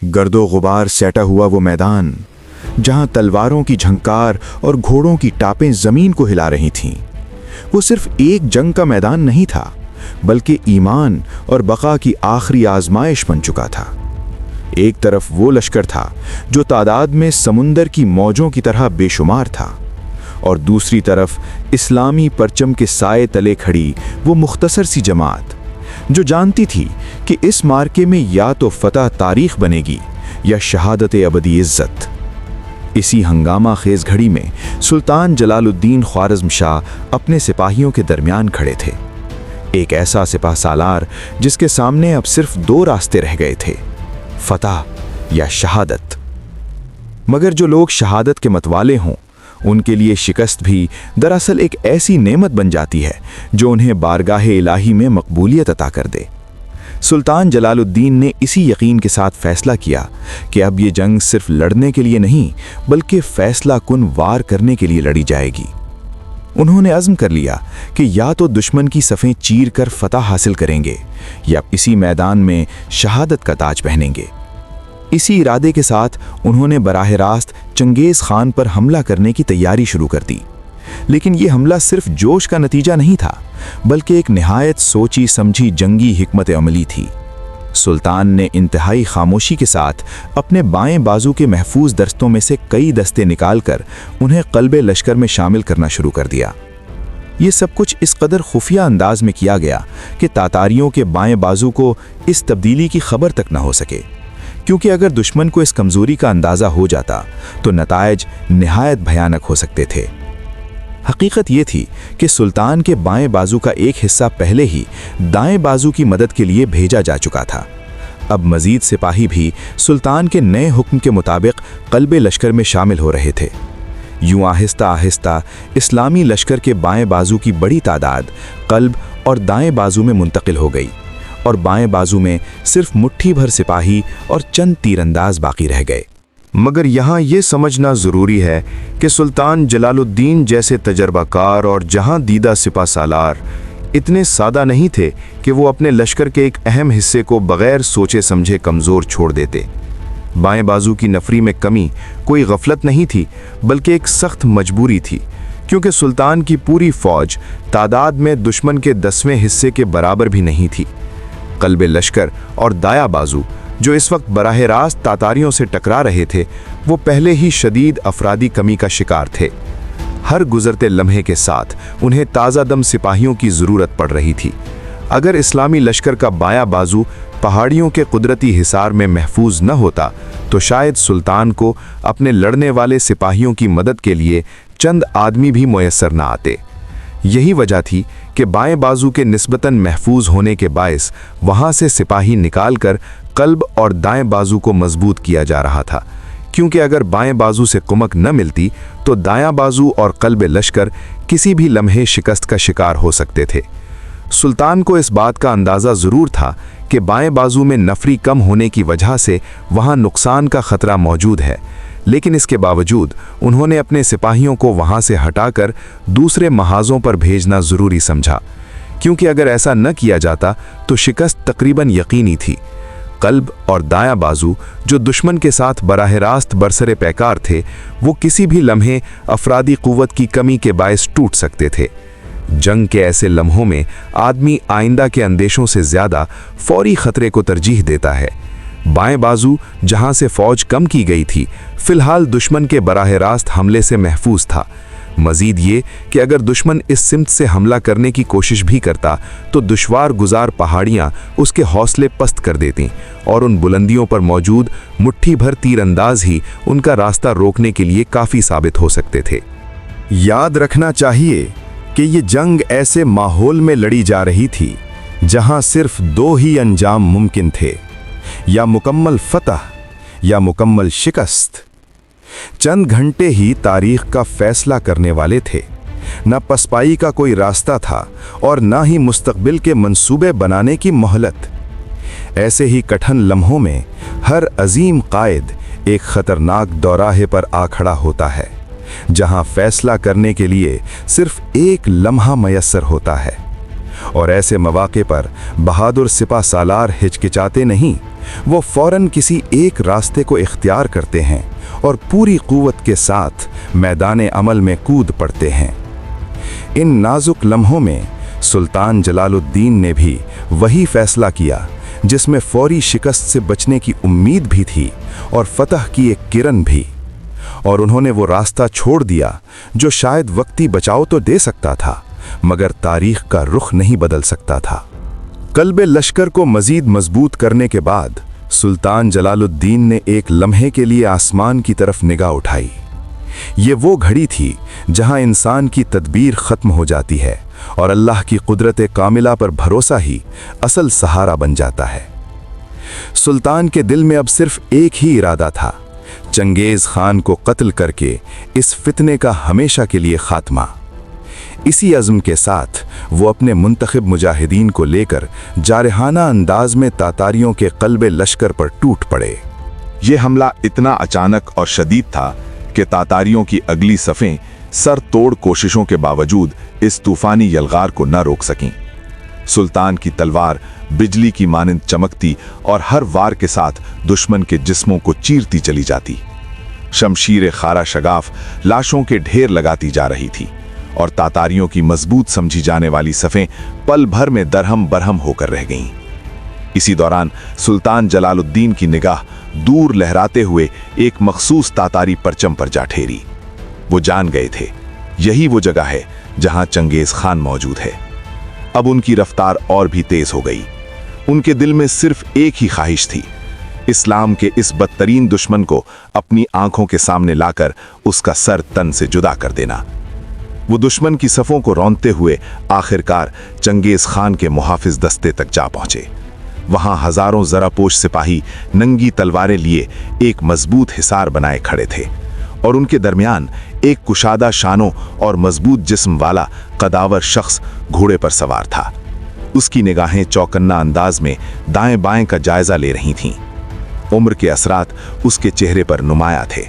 गर्दो गुबार सैटा हुआ वो मैदान जहां तलवारों की झंकार और घोड़ों की टापें जमीन को हिला रही थीं, वो सिर्फ एक जंग का मैदान नहीं था, बल्कि ईमान और बका की आखिरी आजमाइश बन चुका था। एक तरफ वो लश्कर था जो तादाद में समुंदर की मौजों की तरह बेशुमार था, और दूसरी तरफ इस्लामी परचम के साए तले खड़ी वो मुख्तसर सी जमात जो जानती थी कि इस मार्के में या तो फतह तारीख बनेगी या शहादत अबदी इज्जत। इसी हंगामा खेज घड़ी में सुल्तान जलालुद्दीन ख्वारिज़्म शाह अपने सिपाहियों के दरमियान खड़े थे, एक ऐसा सिपाह सालार जिसके सामने अब सिर्फ दो रास्ते रह गए थे, फतह या शहादत। मगर जो लोग शहादत के मतवाले हों, उनके लिए शिकस्त भी दरअसल एक ऐसी नेमत बन जाती है जो उन्हें बारगाहे इलाही में मकबूलियत अता कर दे। सुल्तान जलालुद्दीन ने इसी यकीन के साथ फैसला किया कि अब ये जंग सिर्फ लड़ने के लिए नहीं, बल्कि फैसला कुन वार करने के लिए लड़ी जाएगी। उन्होंने अज़्म कर लिया कि या तो दुश्मन की सफ़ें चीर कर फतह हासिल करेंगे या इसी मैदान में शहादत का ताज पहनेंगे। इसी इरादे के साथ उन्होंने बराह रास्त चंगेज़ खान पर हमला करने की तैयारी शुरू कर दी। लेकिन ये हमला सिर्फ जोश का नतीजा नहीं था, बल्कि एक निहायत सोची समझी जंगी हिकमत अमली थी। सुल्तान ने इंतहाई खामोशी के साथ अपने बाएं बाजू के महफूज दस्तों में से कई दस्ते निकालकर उन्हें क़ल्बे लश्कर में शामिल करना शुरू कर दिया। ये सब कुछ इस कदर खुफिया अंदाज में किया गया कि तातारियों के बाएं बाजू को इस तब्दीली की खबर तक न हो सके, क्योंकि अगर दुश्मन को इस कमज़ोरी का अंदाज़ा हो जाता तो नतायज निहायत भयानक हो सकते थे। हकीकत ये थी कि सुल्तान के बाएं बाजू का एक हिस्सा पहले ही दाएं बाजू की मदद के लिए भेजा जा चुका था। अब मज़ीद सिपाही भी सुल्तान के नए हुक्म के मुताबिक क़ल्बे लश्कर में शामिल हो रहे थे। यूं आहिस्ता आहिस्ता इस्लामी लश्कर के बाएं बाजू की बड़ी तादाद क़ल्ब और दाएं बाजू में मुंतकिल हो गई, और बाएं बाजू में सिर्फ मुट्ठी भर सिपाही और चंद तीरंदाज बाकी रह गए। मगर यहाँ ये समझना ज़रूरी है कि सुल्तान जलालुद्दीन जैसे तजर्बाकार और जहाँ दीदा सिपा सालार इतने सादा नहीं थे कि वो अपने लश्कर के एक अहम हिस्से को बग़ैर सोचे समझे कमज़ोर छोड़ देते। बाएं बाजू की नफरी में कमी कोई गफलत नहीं थी, बल्कि एक सख्त मजबूरी थी, क्योंकि सुल्तान की पूरी फ़ौज तादाद में दुश्मन के 10वें हिस्से के बराबर भी नहीं थी। क़ल्बे लश्कर और दाया बाजू जो इस वक्त बराह रास्त तातारियों से टकरा रहे थे, वो पहले ही शदीद अफरादी कमी का शिकार थे। हर गुजरते लम्हे के साथ उन्हें ताज़ा दम सिपाहियों की ज़रूरत पड़ रही थी। अगर इस्लामी लश्कर का बायां बाजू पहाड़ियों के कुदरती हिसार में महफूज न होता तो शायद सुल्तान को अपने लड़ने वाले सिपाहियों की मदद के लिए चंद आदमी भी मुयस्सर न आते। यही वजह थी कि बाएं बाजू के निस्बतन महफूज होने के बायस वहाँ से सिपाही निकालकर क़ल्ब और दाएं बाजू को मजबूत किया जा रहा था, क्योंकि अगर बाएं बाजू से कुमक न मिलती तो दायां बाजू और क़ल्बे लश्कर किसी भी लम्हे शिकस्त का शिकार हो सकते थे। सुल्तान को इस बात का अंदाज़ा ज़रूर था कि बाएं बाजू में नफरी कम होने की वजह से वहाँ नुकसान का ख़तरा मौजूद है, लेकिन इसके बावजूद उन्होंने अपने सिपाहियों को वहाँ से हटाकर दूसरे महाज़ों पर भेजना ज़रूरी समझा, क्योंकि अगर ऐसा न किया जाता तो शिकस्त तकरीबन यकीनी थी। क़ल्ब और दायां बाजू जो दुश्मन के साथ बराह रास्त बरसरे पैकार थे, वो किसी भी लम्हे अफरादी क़ुव्वत की कमी के बायस टूट सकते थे। जंग के ऐसे लम्हों में आदमी आइंदा के अंदेशों से ज़्यादा फौरी ख़तरे को तरजीह देता है। बाएं बाजू जहां से फ़ौज कम की गई थी, फ़िलहाल दुश्मन के बराह रास्त हमले से महफूज था। मज़ीद ये कि अगर दुश्मन इस सिमत से हमला करने की कोशिश भी करता तो दुश्वार गुजार पहाड़ियाँ उसके हौसले पस्त कर देतीं, और उन बुलंदियों पर मौजूद मुट्ठी भर तीरंदाज ही उनका रास्ता रोकने के लिए काफ़ी साबित हो सकते थे। याद रखना चाहिए कि ये जंग ऐसे माहौल में लड़ी जा रही थी जहां सिर्फ दो ही अंजाम मुमकिन थे, या मुकम्मल फतह या मुकम्मल शिकस्त। चंद घंटे ही तारीख का फैसला करने वाले थे। न पसपाई का कोई रास्ता था और न ही मुस्तकबिल के मंसूबे बनाने की मोहलत। ऐसे ही कठिन लम्हों में हर अजीम कायद एक ख़तरनाक दौराहे पर आ खड़ा होता है, जहां फैसला करने के लिए सिर्फ एक लम्हा मयस्सर होता है। और ऐसे मौके पर बहादुर सिपा सालार हिचकिचाते नहीं, وہ فوراً کسی ایک راستے کو اختیار کرتے ہیں اور پوری قوت کے ساتھ میدان عمل میں کود پڑتے ہیں۔ ان نازک لمحوں میں سلطان جلال الدین نے بھی وہی فیصلہ کیا جس میں فوری شکست سے بچنے کی امید بھی تھی اور فتح کی ایک کرن بھی، اور انہوں نے وہ راستہ چھوڑ دیا جو شاید وقتی بچاؤ تو دے سکتا تھا مگر تاریخ کا رخ نہیں بدل سکتا تھا۔ قلب لشکر کو مزید مضبوط کرنے کے بعد سلطان جلال الدین نے ایک لمحے کے لیے آسمان کی طرف نگاہ اٹھائی۔ یہ وہ گھڑی تھی جہاں انسان کی تدبیر ختم ہو جاتی ہے اور اللہ کی قدرت کاملہ پر بھروسہ ہی اصل سہارا بن جاتا ہے۔ سلطان کے دل میں اب صرف ایک ہی ارادہ تھا، چنگیز خان کو قتل کر کے اس فتنے کا ہمیشہ کے لیے خاتمہ۔ اسی عزم کے ساتھ وہ اپنے منتخب مجاہدین کو لے کر جارحانہ انداز میں تاتاریوں کے قلب لشکر پر ٹوٹ پڑے۔ یہ حملہ اتنا اچانک اور شدید تھا کہ تاتاریوں کی اگلی صفیں سر توڑ کوششوں کے باوجود اس طوفانی یلغار کو نہ روک سکیں۔ سلطان کی تلوار بجلی کی مانند چمکتی اور ہر وار کے ساتھ دشمن کے جسموں کو چیرتی چلی جاتی۔ شمشیر خارا شگاف لاشوں کے ڈھیر لگاتی جا رہی تھی اور تاتاریوں کی مضبوط سمجھی جانے والی صفیں پل بھر میں درہم برہم ہو کر رہ گئیں۔ اسی دوران سلطان جلال الدین کی نگاہ دور لہراتے ہوئے ایک مخصوص تاتاری پرچم پر جا ٹھہری۔ وہ جان گئے تھے یہی وہ جگہ ہے جہاں چنگیز خان موجود ہے۔ اب ان کی رفتار اور بھی تیز ہو گئی۔ ان کے دل میں صرف ایک ہی خواہش تھی، اسلام کے اس بدترین دشمن کو اپنی آنکھوں کے سامنے لا کر اس کا سر تن سے جدا کر دینا۔ وہ دشمن کی صفوں کو روندتے ہوئے آخرکار چنگیز خان کے محافظ دستے تک جا پہنچے۔ وہاں ہزاروں زرہ پوش سپاہی ننگی تلواریں لیے ایک مضبوط حصار بنائے کھڑے تھے اور ان کے درمیان ایک کشادہ شانوں اور مضبوط جسم والا قداور شخص گھوڑے پر سوار تھا۔ اس کی نگاہیں چوکنا انداز میں دائیں بائیں کا جائزہ لے رہی تھیں۔ عمر کے اثرات اس کے چہرے پر نمایاں تھے۔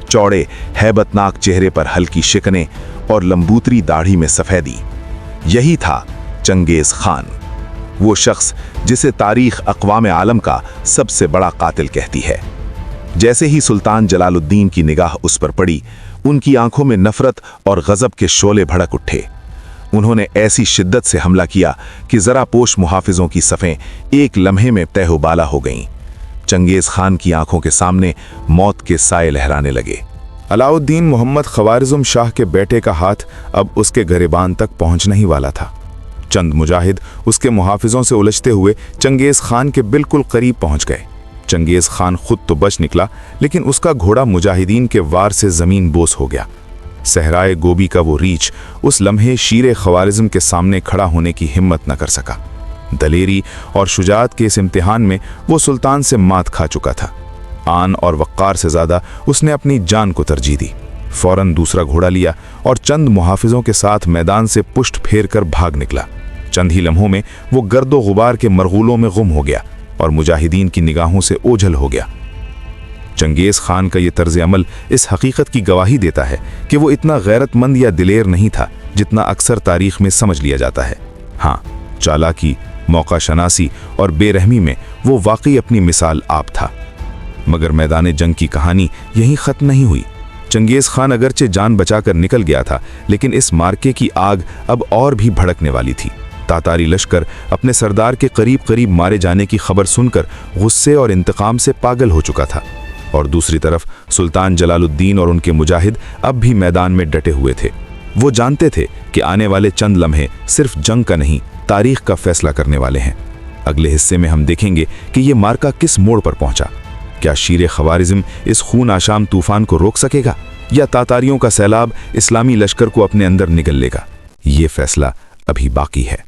چوڑے ہیبت ناک چہرے پر ہلکی شکنیں اور لمبوتری داڑھی میں سفیدی۔ یہی تھا چنگیز خان، وہ شخص جسے تاریخ اقوام عالم کا سب سے بڑا قاتل کہتی ہے۔ جیسے ہی سلطان جلال الدین کی نگاہ اس پر پڑی، ان کی آنکھوں میں نفرت اور غضب کے شعلے بھڑک اٹھے۔ انہوں نے ایسی شدت سے حملہ کیا کہ ذرا پوش محافظوں کی صفیں ایک لمحے میں تہ و بالا ہو گئیں۔ چنگیز خان کی آنکھوں کے سامنے موت کے سائے لہرانے لگے۔ علاء الدین محمد خوارزم شاہ کے بیٹے کا ہاتھ اب اس کے گریبان تک پہنچنے ہی والا تھا۔ چند مجاہد اس کے محافظوں سے الجھتے ہوئے چنگیز خان کے بالکل قریب پہنچ گئے۔ چنگیز خان خود تو بچ نکلا، لیکن اس کا گھوڑا مجاہدین کے وار سے زمین بوس ہو گیا۔ صحرائے گوبی کا وہ ریچھ اس لمحے شیر خوارزم کے سامنے کھڑا ہونے کی ہمت نہ کر سکا۔ دلیری اور شجاعت کے اس امتحان میں وہ سلطان سے مات کھا چکا تھا۔ آن اور وقار سے زیادہ اس نے اپنی جان کو ترجیح دی۔ فوراً دوسرا گھوڑا لیا اور چند محافظوں کے ساتھ میدان سے پشت پھیر کر بھاگ نکلا۔ چند ہی لمحوں میں وہ گرد و غبار کے مرغولوں میں گم ہو گیا اور مجاہدین کی نگاہوں سے اوجھل ہو گیا۔ چنگیز خان کا یہ طرز عمل اس حقیقت کی گواہی دیتا ہے کہ وہ اتنا غیرت مند یا دلیر نہیں تھا جتنا اکثر تاریخ میں سمجھ لیا جاتا ہے۔ ہاں، چالاکی، موقع شناسی اور بے رحمی میں وہ واقعی اپنی مثال آپ تھا۔ مگر میدان جنگ کی کہانی یہیں ختم نہیں ہوئی۔ چنگیز خان اگرچہ جان بچا کر نکل گیا تھا، لیکن اس مارکے کی آگ اب اور بھی بھڑکنے والی تھی۔ تاتاری لشکر اپنے سردار کے قریب قریب مارے جانے کی خبر سن کر غصے اور انتقام سے پاگل ہو چکا تھا، اور دوسری طرف سلطان جلال الدین اور ان کے مجاہد اب بھی میدان میں ڈٹے ہوئے تھے۔ وہ جانتے تھے کہ آنے والے چند لمحے صرف جنگ کا نہیں، تاریخ کا فیصلہ کرنے والے ہیں۔ اگلے حصے میں ہم دیکھیں گے کہ یہ مارکا کس موڑ پر پہنچا۔ کیا شیر خوارزم اس خون آشام طوفان کو روک سکے گا، یا تاتاریوں کا سیلاب اسلامی لشکر کو اپنے اندر نگل لے گا؟ یہ فیصلہ ابھی باقی ہے۔